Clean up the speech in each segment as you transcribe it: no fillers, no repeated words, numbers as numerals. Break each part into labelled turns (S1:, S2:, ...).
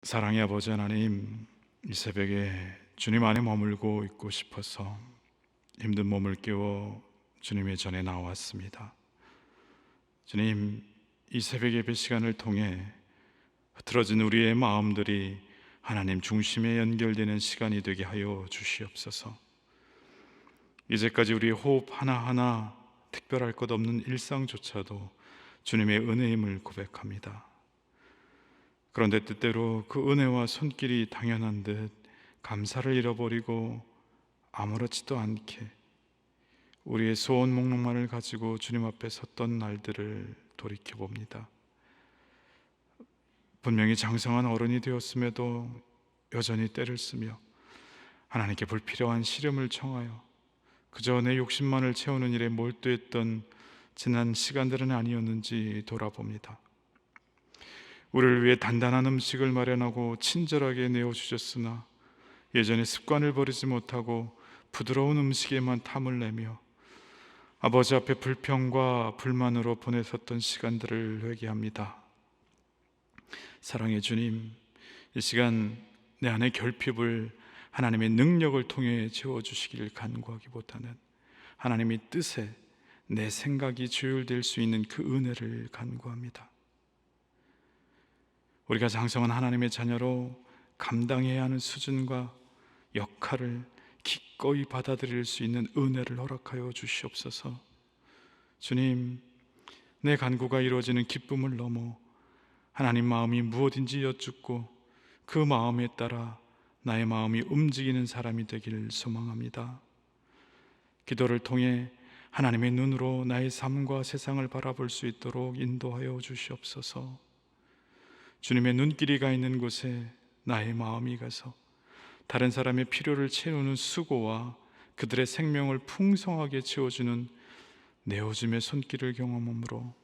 S1: 사랑의 아버지 하나님, 이 새벽에 주님 안에 머물고 있고 싶어서 힘든 몸을 깨워 주님의 전에 나왔습니다. 주님, 이 새벽 예배 시간을 통해 흐트러진 우리의 마음들이 하나님 중심에 연결되는 시간이 되게 하여 주시옵소서. 이제까지 우리의 호흡 하나하나 특별할 것 없는 일상조차도 주님의 은혜임을 고백합니다. 그런데 때때로 그 은혜와 손길이 당연한 듯 감사를 잃어버리고 아무렇지도 않게 우리의 소원 목록만을 가지고 주님 앞에 섰던 날들을 돌이켜봅니다. 분명히 장성한 어른이 되었음에도 여전히 때를 쓰며 하나님께 불필요한 시름을 청하여 그저 내 욕심만을 채우는 일에 몰두했던 지난 시간들은 아니었는지 돌아봅니다. 우리를 위해 단단한 음식을 마련하고 친절하게 내어주셨으나 예전에 습관을 버리지 못하고 부드러운 음식에만 탐을 내며 아버지 앞에 불평과 불만으로 보내섰던 시간들을 회개합니다. 사랑의 주님, 이 시간 내 안의 결핍을 하나님의 능력을 통해 채워주시기를 간구하기보다는 하나님의 뜻에 내 생각이 조율될 수 있는 그 은혜를 간구합니다. 우리가 장성한 하나님의 자녀로 감당해야 하는 수준과 역할을 기꺼이 받아들일 수 있는 은혜를 허락하여 주시옵소서. 주님, 내 간구가 이루어지는 기쁨을 넘어 하나님 마음이 무엇인지 여쭙고 그 마음에 따라 나의 마음이 움직이는 사람이 되기를 소망합니다. 기도를 통해 하나님의 눈으로 나의 삶과 세상을 바라볼 수 있도록 인도하여 주시옵소서. 주님의 눈길이 가 있는 곳에 나의 마음이 가서 다른 사람의 필요를 채우는 수고와 그들의 생명을 풍성하게 채워주는 내어줌의 손길을 경험함으로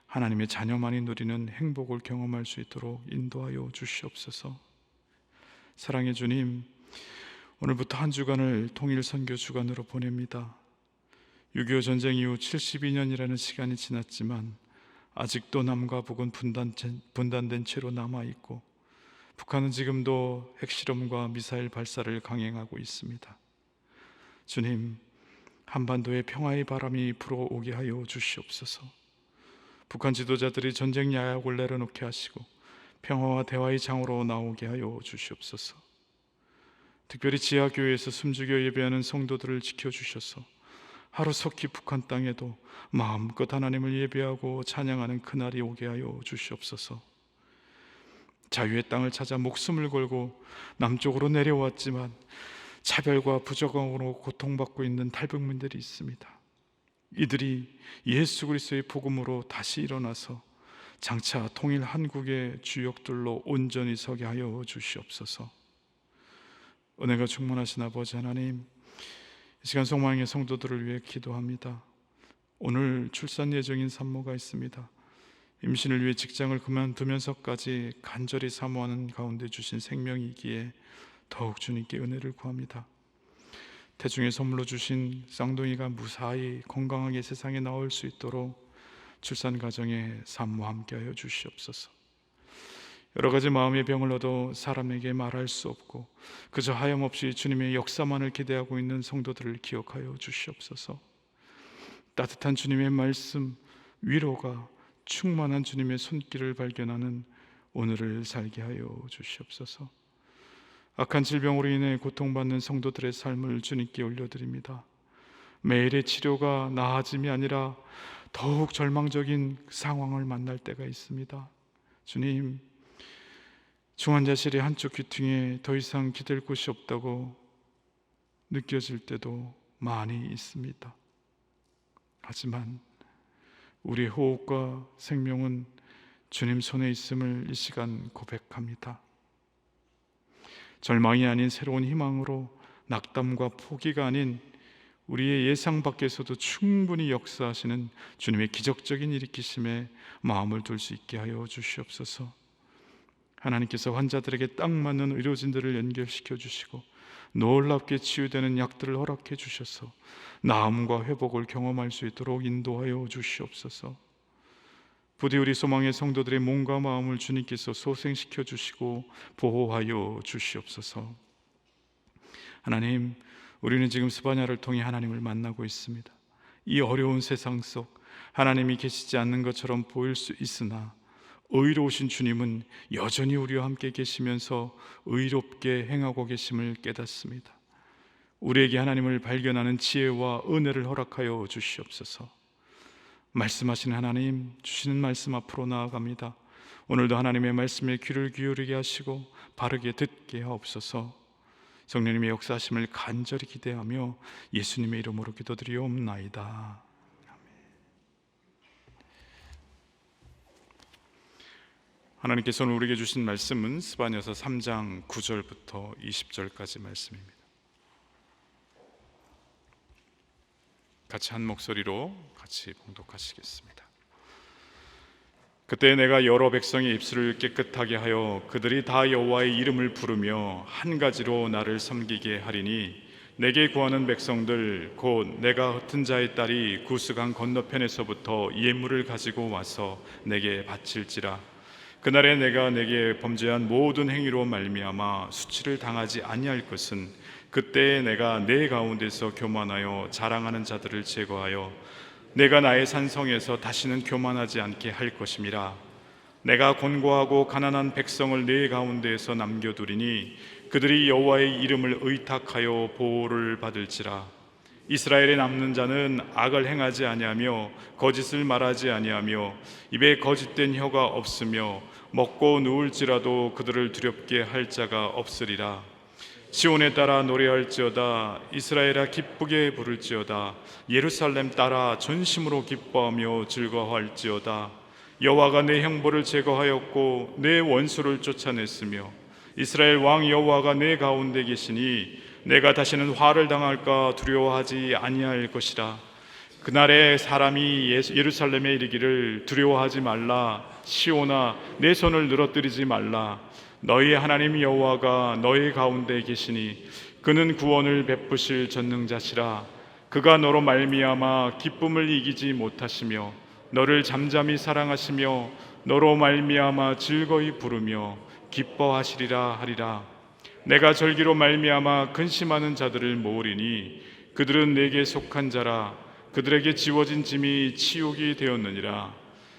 S1: 하나님의 자녀만이 누리는 행복을 경험할 수 있도록 인도하여 주시옵소서. 사랑의 주님, 오늘부터 한 주간을 통일 선교 주간으로 보냅니다. 6.25 전쟁 이후 72년이라는 시간이 지났지만 아직도 남과 북은 분단된 채로 남아있고 북한은 지금도 핵실험과 미사일 발사를 강행하고 있습니다. 주님, 한반도에 평화의 바람이 불어오게 하여 주시옵소서. 북한 지도자들이 전쟁 야약을 내려놓게 하시고 평화와 대화의 장으로 나오게 하여 주시옵소서. 특별히 지하교회에서 숨죽여 예배하는 성도들을 지켜주셔서 하루속히 북한 땅에도 마음껏 하나님을 예배하고 찬양하는 그날이 오게 하여 주시옵소서. 자유의 땅을 찾아 목숨을 걸고 남쪽으로 내려왔지만 차별과 부적응으로 고통받고 있는 탈북민들이 있습니다. 이들이 예수 그리스도의 복음으로 다시 일어나서 장차 통일 한국의 주역들로 온전히 서게 하여 주시옵소서. 은혜가 충만하신 아버지 하나님, 이 시간 소망의 성도들을 위해 기도합니다. 오늘 출산 예정인 산모가 있습니다. 임신을 위해 직장을 그만두면서까지 간절히 사모하는 가운데 주신 생명이기에 더욱 주님께 은혜를 구합니다. 태중의 선물로 주신 쌍둥이가 무사히 건강하게 세상에 나올 수 있도록 출산 과정에 산모와 함께하여 주시옵소서. 여러 가지 마음의 병을 얻어 사람에게 말할 수 없고 그저 하염없이 주님의 역사만을 기대하고 있는 성도들을 기억하여 주시옵소서. 따뜻한 주님의 말씀, 위로가 충만한 주님의 손길을 발견하는 오늘을 살게 하여 주시옵소서. 악한 질병으로 인해 고통받는 성도들의 삶을 주님께 올려드립니다. 매일의 치료가 나아짐이 아니라 더욱 절망적인 상황을 만날 때가 있습니다. 주님, 중환자실의 한쪽 귀퉁이에 더 이상 기댈 곳이 없다고 느껴질 때도 많이 있습니다. 하지만 우리의 호흡과 생명은 주님 손에 있음을 이 시간 고백합니다. 절망이 아닌 새로운 희망으로, 낙담과 포기가 아닌 우리의 예상 밖에서도 충분히 역사하시는 주님의 기적적인 일으키심에 마음을 둘 수 있게 하여 주시옵소서. 하나님께서 환자들에게 딱 맞는 의료진들을 연결시켜 주시고 놀랍게 치유되는 약들을 허락해 주셔서 나음과 회복을 경험할 수 있도록 인도하여 주시옵소서. 부디 우리 소망의 성도들의 몸과 마음을 주님께서 소생시켜 주시고 보호하여 주시옵소서. 하나님, 우리는 지금 스바냐를 통해 하나님을 만나고 있습니다. 이 어려운 세상 속 하나님이 계시지 않는 것처럼 보일 수 있으나 의로우신 주님은 여전히 우리와 함께 계시면서 의롭게 행하고 계심을 깨닫습니다. 우리에게 하나님을 발견하는 지혜와 은혜를 허락하여 주시옵소서. 말씀하신 하나님, 주시는 말씀 앞으로 나아갑니다. 오늘도 하나님의 말씀에 귀를 기울이게 하시고 바르게 듣게 하옵소서. 성령님의 역사하심을 간절히 기대하며 예수님의 이름으로 기도드리옵나이다. 하나님께서 오늘 우리에게 주신 말씀은 스바냐서 3장 9절부터 20절까지 말씀입니다. 같이 한 목소리로 같이 봉독하시겠습니다. 그때 내가 여러 백성의 입술을 깨끗하게 하여 그들이 다 여호와의 이름을 부르며 한 가지로 나를 섬기게 하리니 내게 구하는 백성들 곧 내가 흩은 자의 딸이 구스강 건너편에서부터 예물을 가지고 와서 내게 바칠지라. 그날에 내가 내게 범죄한 모든 행위로 말미암아 수치를 당하지 아니할 것은 그때에 내가 내 가운데서 교만하여 자랑하는 자들을 제거하여 내가 나의 산성에서 다시는 교만하지 않게 할 것임이라. 내가 곤고하고 가난한 백성을 내 가운데에서 남겨두리니 그들이 여호와의 이름을 의탁하여 보호를 받을지라. 이스라엘에 남는 자는 악을 행하지 아니하며 거짓을 말하지 아니하며 입에 거짓된 혀가 없으며 먹고 누울지라도 그들을 두렵게 할 자가 없으리라. 시온에 따라 노래할지어다. 이스라엘아 기쁘게 부를지어다. 예루살렘 따라 전심으로 기뻐하며 즐거워할지어다. 여호와가 내 형벌을 제거하였고 내 원수를 쫓아냈으며 이스라엘 왕 여호와가 내 가운데 계시니 내가 다시는 화를 당할까 두려워하지 아니할 것이라. 그날에 사람이 예루살렘에 이르기를 두려워하지 말라. 시온아 내 손을 늘어뜨리지 말라. 너희 하나님 여호와가 너희 가운데 계시니 그는 구원을 베푸실 전능자시라. 그가 너로 말미암아 기쁨을 이기지 못하시며 너를 잠잠히 사랑하시며 너로 말미암아 즐거이 부르며 기뻐하시리라 하리라. 내가 절기로 말미암아 근심하는 자들을 모으리니 그들은 내게 속한 자라. 그들에게 지워진 짐이 치욕이 되었느니라.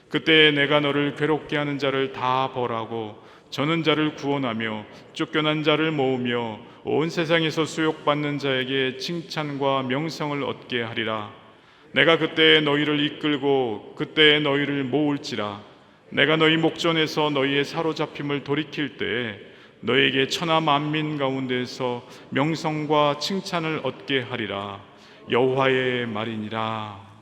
S1: 그때 내가 너를 괴롭게 하는 자를 다 벌하고 저는 자를 구원하며 쫓겨난 자를 모으며 온 세상에서 수욕받는 자에게 칭찬과 명성을 얻게 하리라. 내가 그때 너희를 이끌고 그때 너희를 모을지라. 내가 너희 목전에서 너희의 사로잡힘을 돌이킬 때에 너희에게 천하 만민 가운데서 명성과 칭찬을 얻게 하리라. 여호와의 말이니라.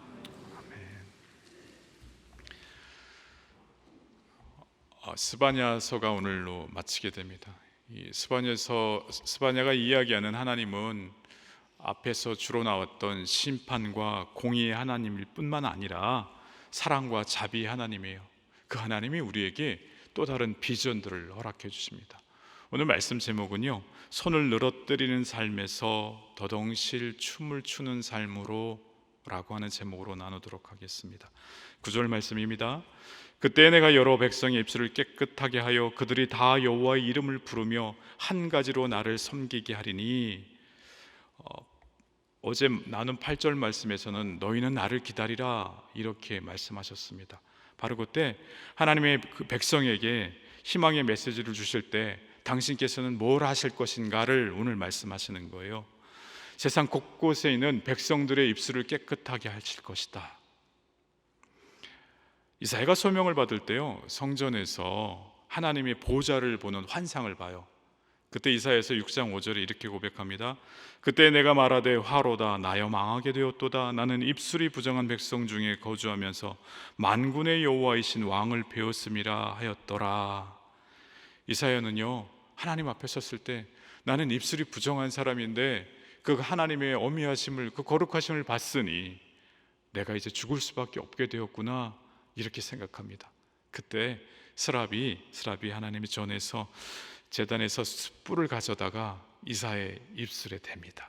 S1: 스바냐서가 오늘로 마치게 됩니다. 이 스바냐가 이야기하는 하나님은 앞에서 주로 나왔던 심판과 공의의 하나님일 뿐만 아니라 사랑과 자비의 하나님이에요. 그 하나님이 우리에게 또 다른 비전들을 허락해 주십니다. 오늘 말씀 제목은요, 손을 늘어뜨리는 삶에서 더덩실 춤을 추는 삶으로 라고 하는 제목으로 나누도록 하겠습니다. 9절 말씀입니다. 그때 내가 여러 백성의 입술을 깨끗하게 하여 그들이 다 여호와의 이름을 부르며 한 가지로 나를 섬기게 하리니. 어제 나눈 8절 말씀에서는 너희는 나를 기다리라 이렇게 말씀하셨습니다. 바로 그때 하나님의 그 백성에게 희망의 메시지를 주실 때 당신께서는 뭘 하실 것인가를 오늘 말씀하시는 거예요. 세상 곳곳에 있는 백성들의 입술을 깨끗하게 하실 것이다. 이사야가 소명을 받을 때요, 성전에서 하나님의 보좌를 보는 환상을 봐요. 그때 이사야서 6장 5절에 이렇게 고백합니다. 그때 내가 말하되 화로다 나여 망하게 되었도다. 나는 입술이 부정한 백성 중에 거주하면서 만군의 여호와이신 왕을 배웠음이라 하였더라. 이사야는요, 하나님 앞에 섰을 때 나는 입술이 부정한 사람인데 그 하나님의 어미하심을, 그 거룩하심을 봤으니 내가 이제 죽을 수밖에 없게 되었구나 이렇게 생각합니다. 그때 스랍이 하나님이 전에서 제단에서 숯불을 가져다가 이사야의 입술에 댑니다.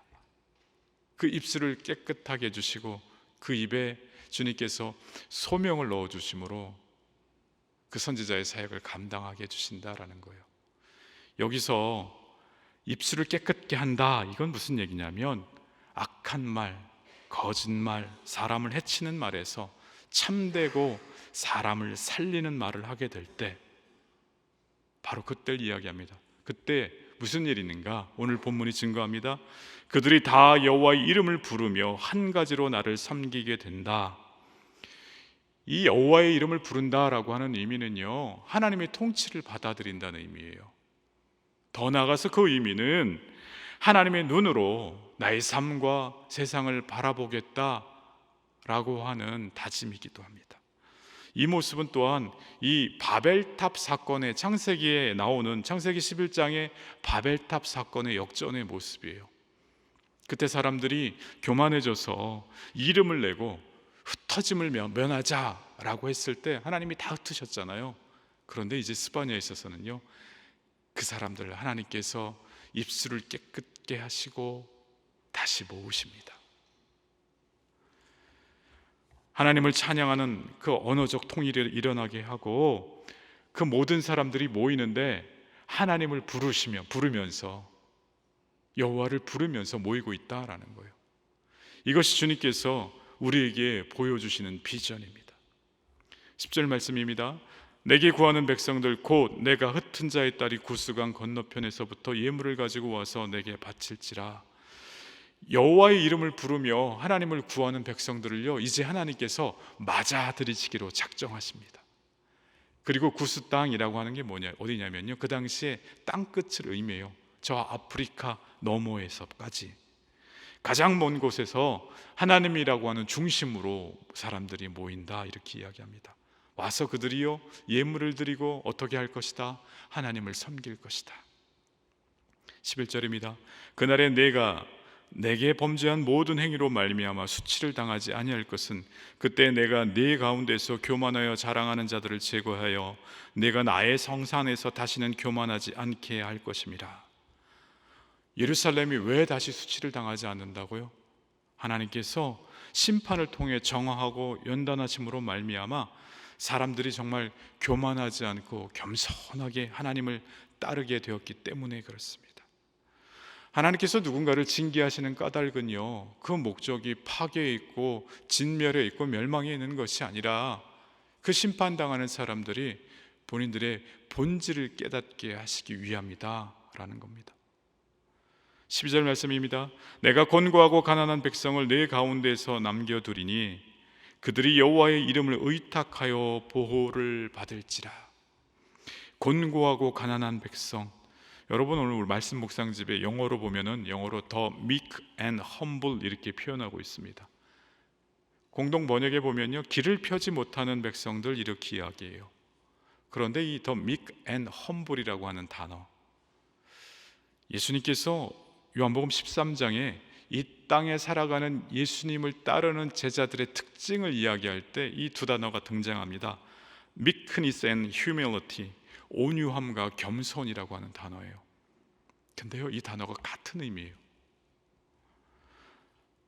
S1: 그 입술을 깨끗하게 해주시고 그 입에 주님께서 소명을 넣어주심으로 그 선지자의 사역을 감당하게 해주신다라는 거예요. 여기서 입술을 깨끗게 한다, 이건 무슨 얘기냐면 악한 말, 거짓말, 사람을 해치는 말에서 참되고 사람을 살리는 말을 하게 될 때, 바로 그때를 이야기합니다. 그때 무슨 일이 있는가? 오늘 본문이 증거합니다. 그들이 다 여호와의 이름을 부르며 한 가지로 나를 섬기게 된다. 이 여호와의 이름을 부른다라고 하는 의미는요, 하나님의 통치를 받아들인다는 의미예요. 더 나아가서 그 의미는 하나님의 눈으로 나의 삶과 세상을 바라보겠다라고 하는 다짐이기도 합니다. 이 모습은 또한 이 바벨탑 사건의 창세기에 나오는 창세기 11장의 바벨탑 사건의 역전의 모습이에요. 그때 사람들이 교만해져서 이름을 내고 흩어짐을 면하자라고 했을 때 하나님이 다 흩으셨잖아요. 그런데 이제 스바냐에 있어서는요, 그 사람들을 하나님께서 입술을 깨끗게 하시고 다시 모으십니다. 하나님을 찬양하는 그 언어적 통일이 일어나게 하고 그 모든 사람들이 모이는데 하나님을 부르면서 여호와를 부르면서 모이고 있다라는 거예요. 이것이 주님께서 우리에게 보여주시는 비전입니다. 10절 말씀입니다. 내게 구하는 백성들 곧 내가 흩은 자의 딸이 구스강 건너편에서부터 예물을 가지고 와서 내게 바칠지라. 여호와의 이름을 부르며 하나님을 구하는 백성들을요, 이제 하나님께서 맞아들이시기로 작정하십니다. 그리고 구스 땅이라고 하는 게 어디냐면요, 그 당시에 땅끝을 의미해요. 저 아프리카 너머에서까지 가장 먼 곳에서 하나님이라고 하는 중심으로 사람들이 모인다, 이렇게 이야기합니다. 와서 그들이요, 예물을 드리고 어떻게 할 것이다? 하나님을 섬길 것이다. 11절입니다. 그날에 내가 내게 범죄한 모든 행위로 말미암아 수치를 당하지 아니할 것은 그때 내가 네 가운데서 교만하여 자랑하는 자들을 제거하여 내가 나의 성산에서 다시는 교만하지 않게 할 것임이라. 예루살렘이 왜 다시 수치를 당하지 않는다고요? 하나님께서 심판을 통해 정화하고 연단하심으로 말미암아 사람들이 정말 교만하지 않고 겸손하게 하나님을 따르게 되었기 때문에 그렇습니다. 하나님께서 누군가를 징계하시는 까닭은요, 그 목적이 파괴에 있고 진멸에 있고 멸망에 있는 것이 아니라 그 심판당하는 사람들이 본인들의 본질을 깨닫게 하시기 위함이다 라는 겁니다. 12절 말씀입니다. 내가 권고하고 가난한 백성을 내 가운데서 남겨두리니 그들이 여호와의 이름을 의탁하여 보호를 받을지라. 권고하고 가난한 백성, 여러분 오늘 말씀 묵상집에 영어로 보면은 영어로 the meek and humble 이렇게 표현하고 있습니다. 공동 번역에 보면요, 길을 펴지 못하는 백성들 이렇게 이야기해요. 그런데 이 the meek and humble이라고 하는 단어, 예수님께서 요한복음 13장에 이 땅에 살아가는 예수님을 따르는 제자들의 특징을 이야기할 때 이 두 단어가 등장합니다. meekness and humility, 온유함과 겸손이라고 하는 단어예요. 근데요, 이 단어가 같은 의미예요.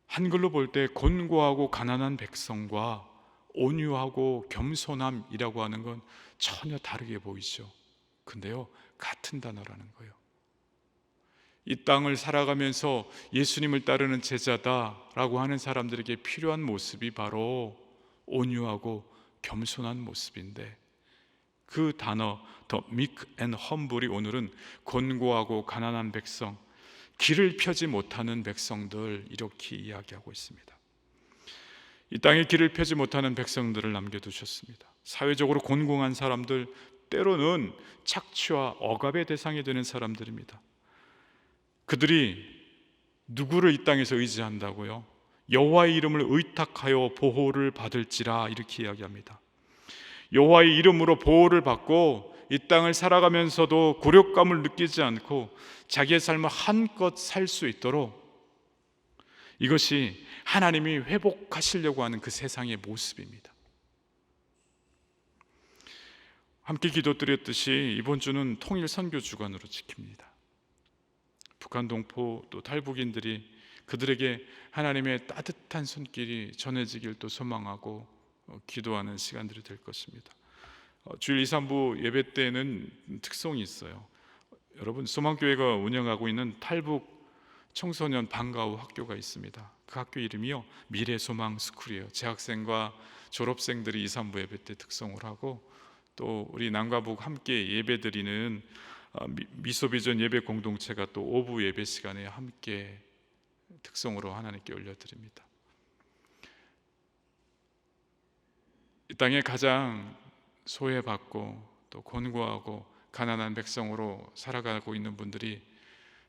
S1: 한글로 볼 때 곤고하고 가난한 백성과 온유하고 겸손함이라고 하는 건 전혀 다르게 보이죠. 근데요, 같은 단어라는 거예요. 이 땅을 살아가면서 예수님을 따르는 제자다라고 하는 사람들에게 필요한 모습이 바로 온유하고 겸손한 모습인데, 그 단어 the meek and humble이 오늘은 곤고하고 가난한 백성, 길을 펴지 못하는 백성들 이렇게 이야기하고 있습니다. 이 땅에 길을 펴지 못하는 백성들을 남겨두셨습니다. 사회적으로 곤궁한 사람들, 때로는 착취와 억압의 대상이 되는 사람들입니다. 그들이 누구를 이 땅에서 의지한다고요? 여호와의 이름을 의탁하여 보호를 받을지라 이렇게 이야기합니다. 여호와의 이름으로 보호를 받고 이 땅을 살아가면서도 굴욕감을 느끼지 않고 자기의 삶을 한껏 살 수 있도록, 이것이 하나님이 회복하시려고 하는 그 세상의 모습입니다. 함께 기도드렸듯이 이번 주는 통일 선교 주간으로 지킵니다. 북한 동포 또 탈북인들이 그들에게 하나님의 따뜻한 손길이 전해지길 또 소망하고 기도하는 시간들이 될 것입니다. 주일 2, 3부 예배 때는 특성이 있어요. 여러분, 소망교회가 운영하고 있는 탈북 청소년 방과 후 학교가 있습니다. 그 학교 이름이요, 미래소망 스쿨이에요. 재학생과 졸업생들이 2, 3부 예배 때 특성을 하고, 또 우리 남과 북 함께 예배드리는 미소비전 예배 공동체가 또 오부 예배 시간에 함께 특성으로 하나님께 올려드립니다. 이 땅에 가장 소외받고 또 곤고하고 가난한 백성으로 살아가고 있는 분들이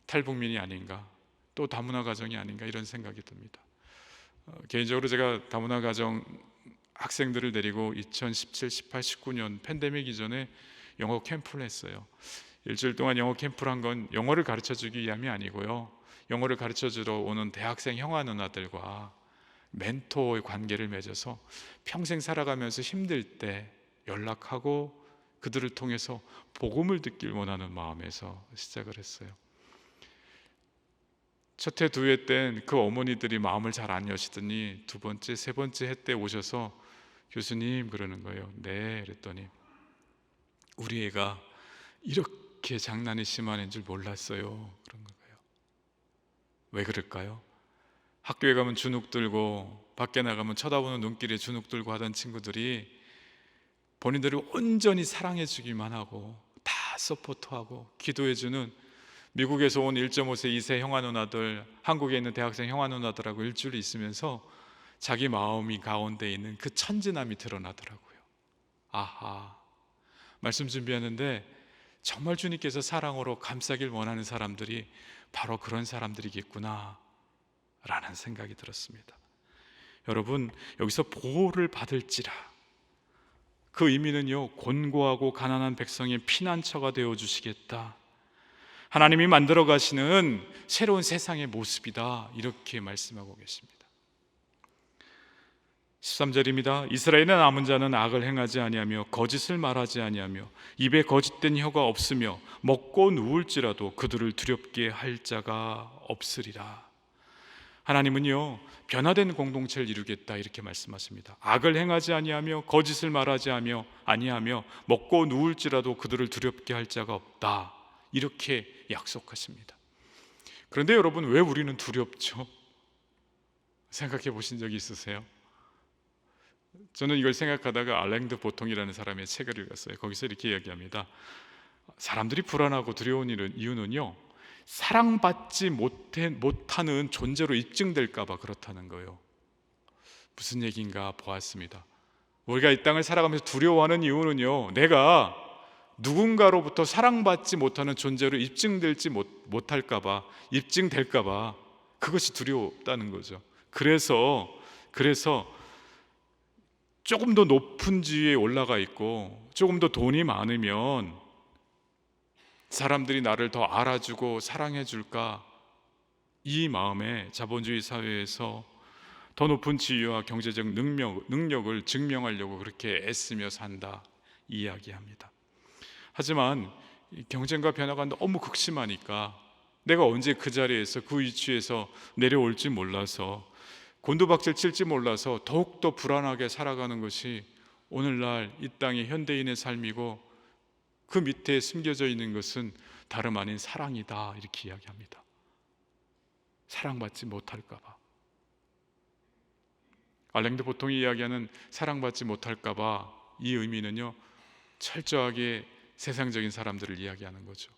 S1: 탈북민이 아닌가, 또 다문화 가정이 아닌가, 이런 생각이 듭니다. 개인적으로 제가 다문화 가정 학생들을 데리고 2017, 18, 19년 팬데믹 이전에 영어 캠프를 했어요. 일주일 동안 영어 캠프를 한 건 영어를 가르쳐주기 위함이 아니고요, 영어를 가르쳐주러 오는 대학생 형아 누나들과 멘토의 관계를 맺어서 평생 살아가면서 힘들 때 연락하고 그들을 통해서 복음을 듣길 원하는 마음에서 시작을 했어요. 첫 해, 두 해 땐 그 어머니들이 마음을 잘 안 여시더니 두 번째, 세 번째 해 때 오셔서 교수님, 그러는 거예요. 네, 그랬더니 우리 애가 이렇게 장난이 심한 애인 줄 몰랐어요, 그런 거예요. 왜 그럴까요? 학교에 가면 주눅 들고 밖에 나가면 쳐다보는 눈길에 주눅 들고 하던 친구들이 본인들을 온전히 사랑해 주기만 하고 다 서포트하고 기도해주는, 미국에서 온 1.5세, 2세 형아 누나들, 한국에 있는 대학생 형아 누나들하고 일주일 있으면서 자기 마음이 가운데 있는 그 천진함이 드러나더라고요. 아하, 말씀 준비하는데 정말 주님께서 사랑으로 감싸길 원하는 사람들이 바로 그런 사람들이겠구나 라는 생각이 들었습니다. 여러분, 여기서 보호를 받을지라, 그 의미는요, 곤고하고 가난한 백성의 피난처가 되어주시겠다, 하나님이 만들어 가시는 새로운 세상의 모습이다, 이렇게 말씀하고 계십니다. 13절입니다. 이스라엘의 남은 자는 악을 행하지 아니하며 거짓을 말하지 아니하며 입에 거짓된 혀가 없으며 먹고 누울지라도 그들을 두렵게 할 자가 없으리라. 하나님은요, 변화된 공동체를 이루겠다, 이렇게 말씀하십니다. 악을 행하지 아니하며 거짓을 말하지 아니하며 먹고 누울지라도 그들을 두렵게 할 자가 없다, 이렇게 약속하십니다. 그런데 여러분, 왜 우리는 두렵죠? 생각해 보신 적이 있으세요? 저는 이걸 생각하다가 알랭드 보통이라는 사람의 책을 읽었어요. 거기서 이렇게 이야기합니다. 사람들이 불안하고 두려운 이유는요, 사랑받지 못하는 존재로 입증될까 봐 그렇다는 거예요. 무슨 얘기인가 보았습니다. 우리가 이 땅을 살아가면서 두려워하는 이유는요, 내가 누군가로부터 사랑받지 못하는 존재로 못할까 봐, 입증될까 봐, 그것이 두렵다는 거죠. 그래서 조금 더 높은 지위에 올라가 있고 조금 더 돈이 많으면 사람들이 나를 더 알아주고 사랑해 줄까, 이 마음에 자본주의 사회에서 더 높은 지위와 경제적 능력을 증명하려고 그렇게 애쓰며 산다, 이야기합니다. 하지만 경쟁과 변화가 너무 극심하니까 내가 언제 그 자리에서 그 위치에서 내려올지 몰라서, 곤두박질 칠지 몰라서 더욱더 불안하게 살아가는 것이 오늘날 이 땅의 현대인의 삶이고, 그 밑에 숨겨져 있는 것은 다름 아닌 사랑이다, 이렇게 이야기합니다. 사랑받지 못할까 봐. 알랭드 보통이 이야기하는 사랑받지 못할까 봐, 이 의미는요, 철저하게 세상적인 사람들을 이야기하는 거죠.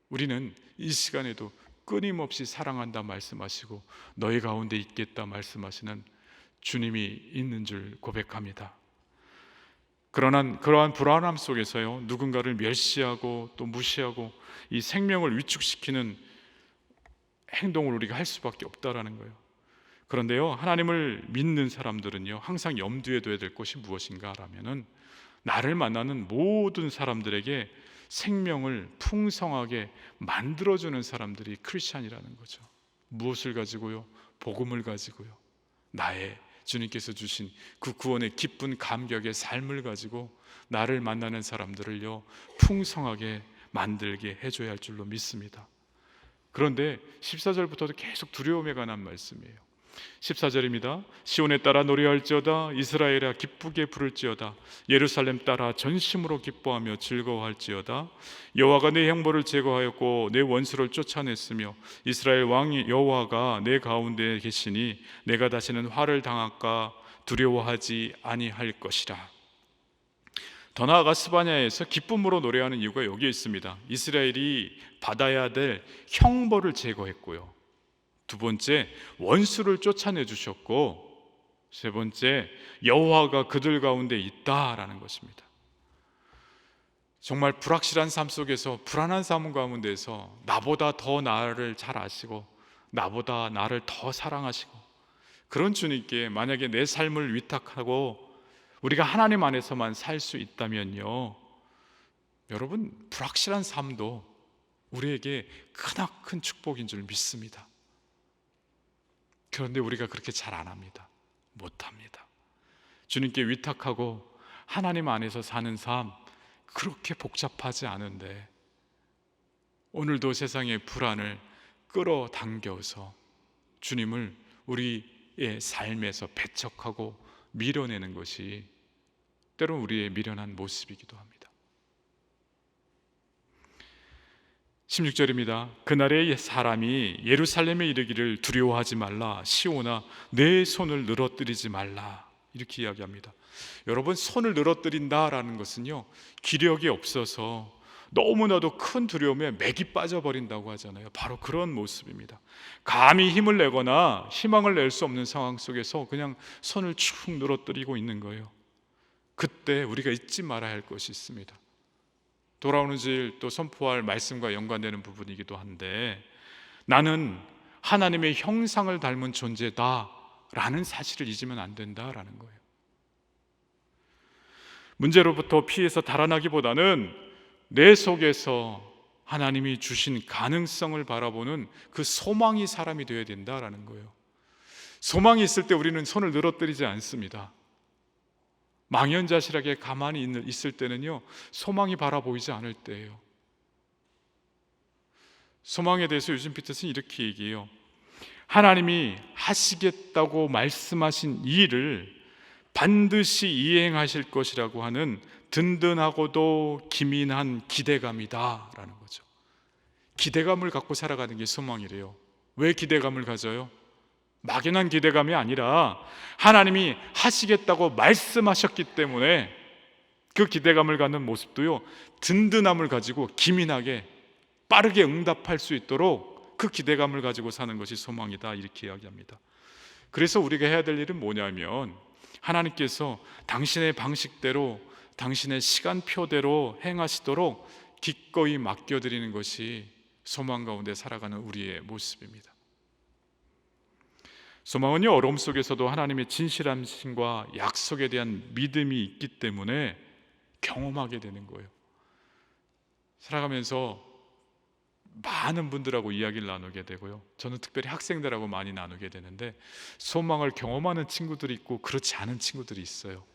S1: 우리는 이 시간에도 끊임없이 사랑한다 말씀하시고 너희 가운데 있겠다 말씀하시는 주님이 있는 줄 고백합니다. 그러한 불안함 속에서요, 누군가를 멸시하고 또 무시하고 이 생명을 위축시키는 행동을 우리가 할 수밖에 없다라는 거예요. 그런데요, 하나님을 믿는 사람들은요, 항상 염두에 둬야 될 것이 무엇인가 하면은, 나를 만나는 모든 사람들에게 생명을 풍성하게 만들어주는 사람들이 크리스찬이라는 거죠. 무엇을 가지고요? 복음을 가지고요. 나의 주님께서 주신 그 구원의 기쁜 감격의 삶을 가지고 나를 만나는 사람들을요, 풍성하게 만들게 해줘야 할 줄로 믿습니다. 그런데 14절부터도 계속 두려움에 관한 말씀이에요. 14절입니다. 시온에 따라 노래할지어다, 이스라엘아 기쁘게 부를지어다, 예루살렘 따라 전심으로 기뻐하며 즐거워할지어다. 여호와가 내 형벌을 제거하였고 내 원수를 쫓아냈으며 이스라엘 왕 여호와가 내 가운데 계시니 내가 다시는 화를 당할까 두려워하지 아니할 것이라. 더 나아가 스바냐에서 기쁨으로 노래하는 이유가 여기에 있습니다. 이스라엘이 받아야 될 형벌을 제거했고요, 두 번째, 원수를 쫓아내 주셨고, 세 번째, 여호와가 그들 가운데 있다라는 것입니다. 정말 불확실한 삶 속에서, 불안한 삶 가운데서 나보다 더 나를 잘 아시고 나보다 나를 더 사랑하시고, 그런 주님께 만약에 내 삶을 위탁하고 우리가 하나님 안에서만 살 수 있다면요, 여러분, 불확실한 삶도 우리에게 크나큰 축복인 줄 믿습니다. 그런데 우리가 그렇게 잘 안 합니다. 못합니다. 주님께 위탁하고 하나님 안에서 사는 삶, 그렇게 복잡하지 않은데 오늘도 세상의 불안을 끌어당겨서 주님을 우리의 삶에서 배척하고 밀어내는 것이 때로는 우리의 미련한 모습이기도 합니다. 16절입니다. 그날에 사람이 예루살렘에 이르기를 두려워하지 말라, 시온아 내 손을 늘어뜨리지 말라, 이렇게 이야기합니다. 여러분, 손을 늘어뜨린다라는 것은요, 기력이 없어서 너무나도 큰 두려움에 맥이 빠져버린다고 하잖아요. 바로 그런 모습입니다. 감히 힘을 내거나 희망을 낼 수 없는 상황 속에서 그냥 손을 축 늘어뜨리고 있는 거예요. 그때 우리가 잊지 말아야 할 것이 있습니다. 돌아오는 주일 또 선포할 말씀과 연관되는 부분이기도 한데, 나는 하나님의 형상을 닮은 존재다 라는 사실을 잊으면 안 된다라는 거예요. 문제로부터 피해서 달아나기보다는 내 속에서 하나님이 주신 가능성을 바라보는 그 소망이 사람이 되어야 된다라는 거예요. 소망이 있을 때 우리는 손을 늘어뜨리지 않습니다. 망연자실하게 가만히 있을 때는요, 소망이 바라보이지 않을 때예요. 소망에 대해서 요즘 피터스는 이렇게 얘기해요. 하나님이 하시겠다고 말씀하신 이 일을 반드시 이행하실 것이라고 하는 든든하고도 기민한 기대감이다 라는 거죠. 기대감을 갖고 살아가는 게 소망이래요. 왜 기대감을 가져요? 막연한 기대감이 아니라 하나님이 하시겠다고 말씀하셨기 때문에 그 기대감을 갖는 모습도요, 든든함을 가지고 기민하게 빠르게 응답할 수 있도록 그 기대감을 가지고 사는 것이 소망이다, 이렇게 이야기합니다. 그래서 우리가 해야 될 일은 뭐냐면, 하나님께서 당신의 방식대로 당신의 시간표대로 행하시도록 기꺼이 맡겨드리는 것이 소망 가운데 살아가는 우리의 모습입니다. 소망은요, 어려움 속에서도 하나님의 진실함과 약속에 대한 믿음이 있기 때문에 경험하게 되는 거예요. 살아가면서 많은 분들하고 이야기를 나누게 되고요, 저는 특별히 학생들하고 많이 나누게 되는데, 소망을 경험하는 친구들이 있고 그렇지 않은 친구들이 있어요.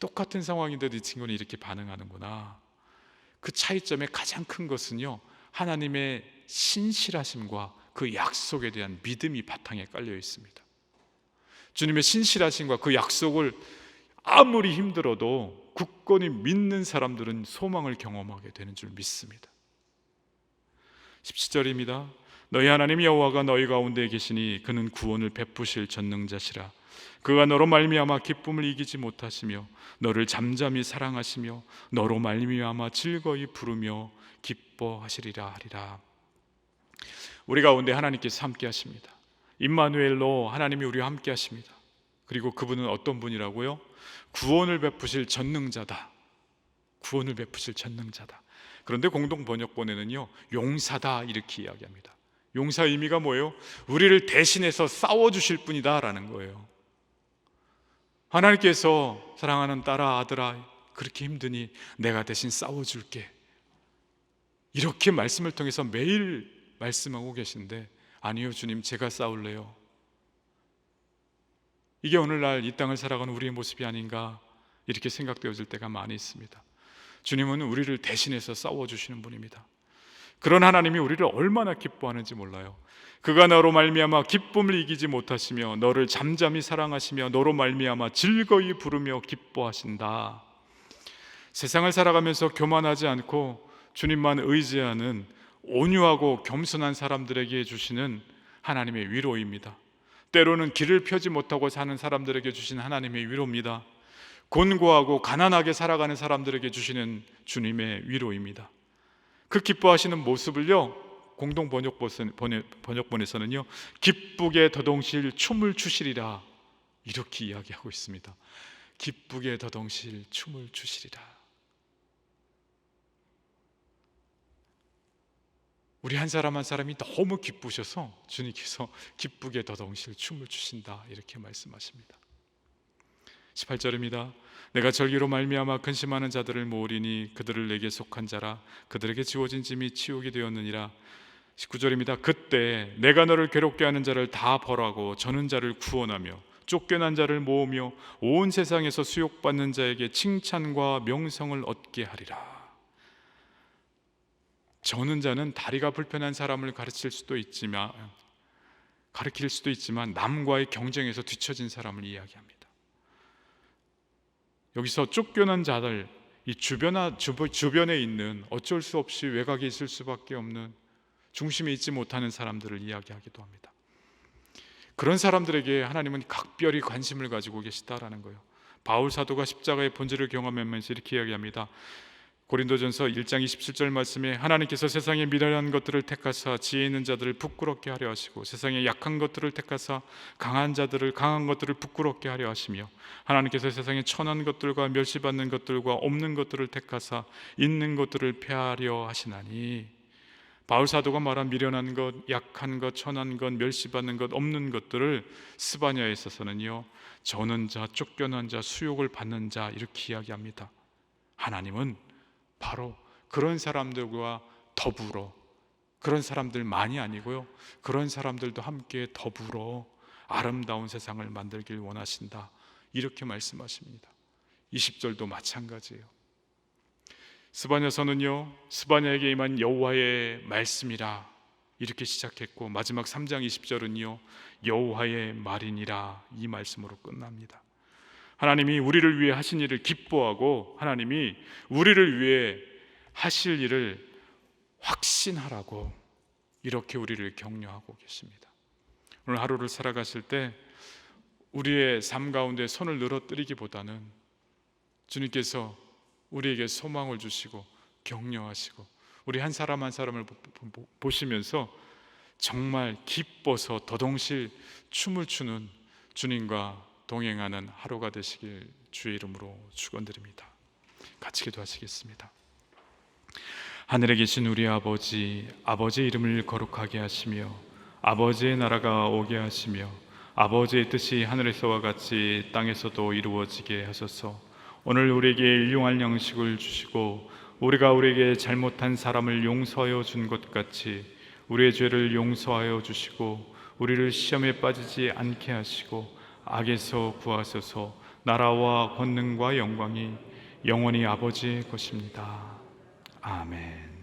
S1: 똑같은 상황인데도 이 친구는 이렇게 반응하는구나. 그 차이점의 가장 큰 것은요, 하나님의 신실하심과 그 약속에 대한 믿음이 바탕에 깔려 있습니다. 주님의 신실하심과 그 약속을 아무리 힘들어도 굳건히 믿는 사람들은 소망을 경험하게 되는 줄 믿습니다. 17절입니다. 너희 하나님 여호와가 너희 가운데 계시니 그는 구원을 베푸실 전능자시라. 그가 너로 말미암아 기쁨을 이기지 못하시며 너를 잠잠히 사랑하시며 너로 말미암아 즐거이 부르며 기뻐하시리라 하리라. 우리 가운데 하나님께서 함께 하십니다. 임마누엘로 하나님이 우리와 함께 하십니다. 그리고 그분은 어떤 분이라고요? 구원을 베푸실 전능자다. 구원을 베푸실 전능자다. 그런데 공동 번역본에는요, 용사다, 이렇게 이야기합니다. 용사 의미가 뭐예요? 우리를 대신해서 싸워주실 분이다 라는 거예요. 하나님께서 사랑하는 딸아, 아들아, 그렇게 힘드니 내가 대신 싸워줄게, 이렇게 말씀을 통해서 매일 말씀하고 계신데, 아니요 주님, 제가 싸울래요. 이게 오늘날 이 땅을 살아가는 우리의 모습이 아닌가, 이렇게 생각되어질 때가 많이 있습니다. 주님은 우리를 대신해서 싸워주시는 분입니다. 그런 하나님이 우리를 얼마나 기뻐하는지 몰라요. 그가 너로 말미암아 기쁨을 이기지 못하시며 너를 잠잠히 사랑하시며 너로 말미암아 즐거이 부르며 기뻐하신다. 세상을 살아가면서 교만하지 않고 주님만 의지하는 온유하고 겸손한 사람들에게 주시는 하나님의 위로입니다. 때로는 길을 펴지 못하고 사는 사람들에게 주신 하나님의 위로입니다. 곤고하고 가난하게 살아가는 사람들에게 주시는 주님의 위로입니다. 그 기뻐하시는 모습을요, 공동 번역본에서는요, 기쁘게 더동실 춤을 추시리라, 이렇게 이야기하고 있습니다. 기쁘게 더동실 춤을 추시리라. 우리 한 사람 한 사람이 너무 기쁘셔서 주님께서 기쁘게 더동실 춤을 추신다, 이렇게 말씀하십니다. 18절입니다. 내가 절기로 말미암아 근심하는 자들을 모으리니 그들을 내게 속한 자라. 그들에게 지워진 짐이 치우게 되었느니라. 19절입니다. 그때 내가 너를 괴롭게 하는 자를 다 벌하고 저는 자를 구원하며 쫓겨난 자를 모으며 온 세상에서 수욕받는 자에게 칭찬과 명성을 얻게 하리라. 저는 자는 다리가 불편한 사람을 가르칠 수도 있지만 가르칠 수도 있지만 남과의 경쟁에서 뒤처진 사람을 이야기합니다. 여기서 쫓겨난 자들, 이 주변에 있는 어쩔 수 없이 외곽에 있을 수밖에 없는 중심에 있지 못하는 사람들을 이야기하기도 합니다. 그런 사람들에게 하나님은 각별히 관심을 가지고 계시다라는 거예요. 바울 사도가 십자가의 본질을 경험하면서 이렇게 이야기합니다. 고린도전서 1장 27절 말씀에 하나님께서 세상에 미련한 것들을 택하사 지혜 있는 자들을 부끄럽게 하려 하시고 세상에 약한 것들을 택하사 강한 것들을 부끄럽게 하려 하시며 하나님께서 세상에 천한 것들과 멸시받는 것들과 없는 것들을 택하사 있는 것들을 폐하려 하시나니, 바울 사도가 말한 미련한 것, 약한 것, 천한 것, 멸시받는 것, 없는 것들을 스바냐에 있어서는요, 저는 자, 쫓겨난 자, 수욕을 받는 자, 이렇게 이야기합니다. 하나님은 바로 그런 사람들과 더불어, 그런 사람들만이 아니고요, 그런 사람들도 함께 더불어 아름다운 세상을 만들길 원하신다, 이렇게 말씀하십니다. 20절도 마찬가지예요. 스바냐서는요, 스바냐에게 임한 여호와의 말씀이라 이렇게 시작했고 마지막 3장 20절은요, 여호와의 말이니라, 이 말씀으로 끝납니다. 하나님이 우리를 위해 하신 일을 기뻐하고 하나님이 우리를 위해 하실 일을 확신하라고 이렇게 우리를 격려하고 계십니다. 오늘 하루를 살아가실 때 우리의 삶 가운데 손을 늘어뜨리기보다는 주님께서 우리에게 소망을 주시고 격려하시고 우리 한 사람 한 사람을 보시면서 정말 기뻐서 더동실 춤을 추는 주님과 동행하는 하루가 되시길 주의 이름으로 축원드립니다. 같이 기도하시겠습니다. 하늘에 계신 우리 아버지, 아버지의 이름을 거룩하게 하시며 아버지의 나라가 오게 하시며 아버지의 뜻이 하늘에서와 같이 땅에서도 이루어지게 하소서. 오늘 우리에게 일용할 양식을 주시고 우리가 우리에게 잘못한 사람을 용서하여 준 것 같이 우리의 죄를 용서하여 주시고 우리를 시험에 빠지지 않게 하시고 악에서 구하소서. 나라와 권능과 영광이 영원히 아버지의 것입니다. 아멘.